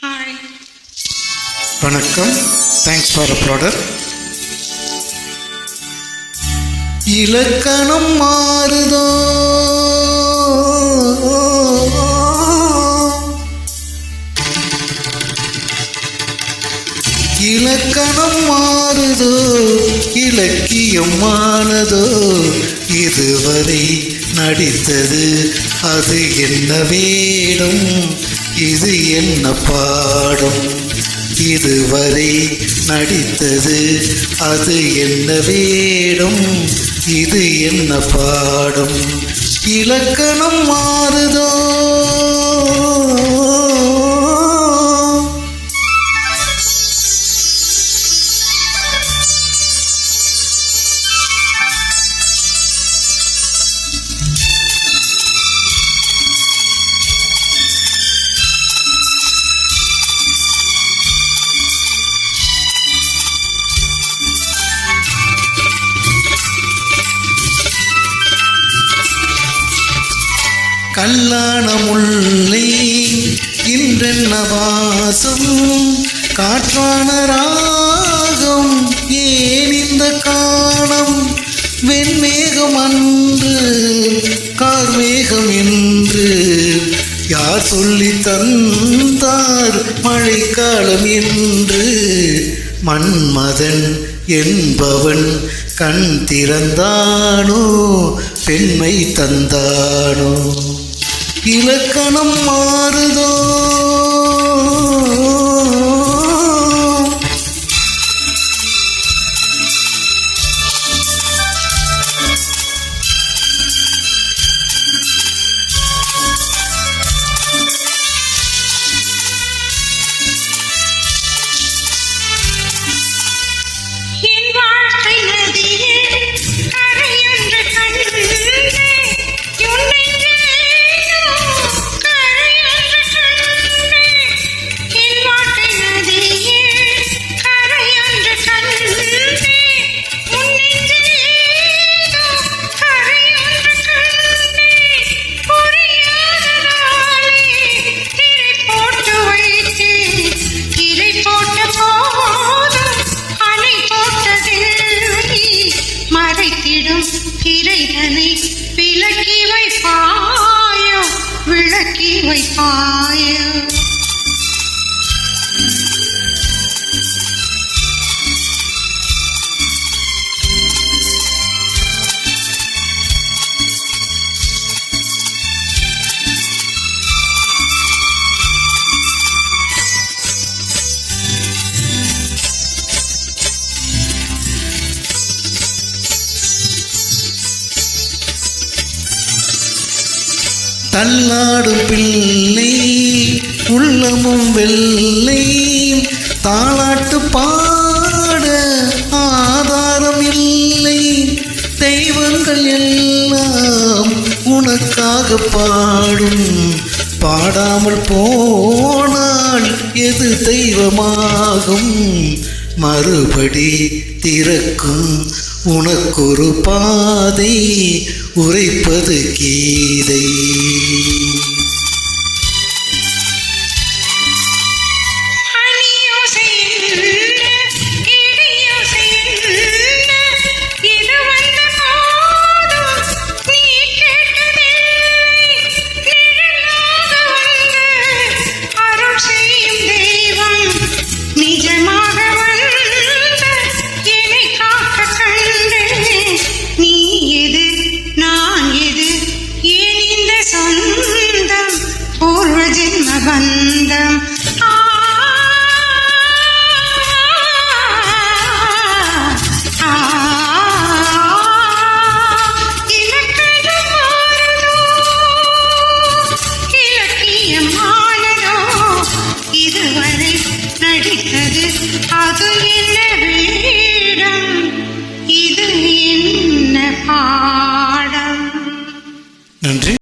Hi, வணக்கம். Thanks for applauder. இலக்கணம் மாறுதோ, இலக்கணம் மாறுதோ, இலக்கியம் மானதோ, இதுவரை நடித்தது அது என்ன வேடம், இது என்ன பாடம், இதுவரை நடித்தது அது என்ன வேடம், இது என்ன பாடம், இலக்கணம் மாறுதோ. கல்லான முல்லை இன்றென்ன வாசம், காற்றான ராகம் ஏன் இந்த காணம், வெண்மேகம் அன்று கார்மேகம் என்று யார் சொல்லி தந்தார் மழைக்காலம் என்று, மன்மதன் என்பவன் கண் திறந்தானோ பெண்மை தந்தானோ, இலக்கணம் மாறுதோ. திரைதனை விளக்கி வைப்பாயோ, விளக்கி வைப்பாயோ. தள்ளாடும் பிள்ளை உள்ளமும் வெள்ளை, தாளாட்டு பாட ஆதாரம் இல்லை, தெய்வங்கள் எல்லாம் உனக்காக பாடும், பாடாமல் போனால் எது தெய்வமாகும், மறுபடி திறக்கும் உனக்கொரு பாதை, உரைப்பது கீதை. பந்தம் இலக்கணம் மாறுதோ, இலக்கியம் மானதோ, இதுவரை நடித்தது அது என்ன வேடம், இது என்ன பாடம். நன்றி.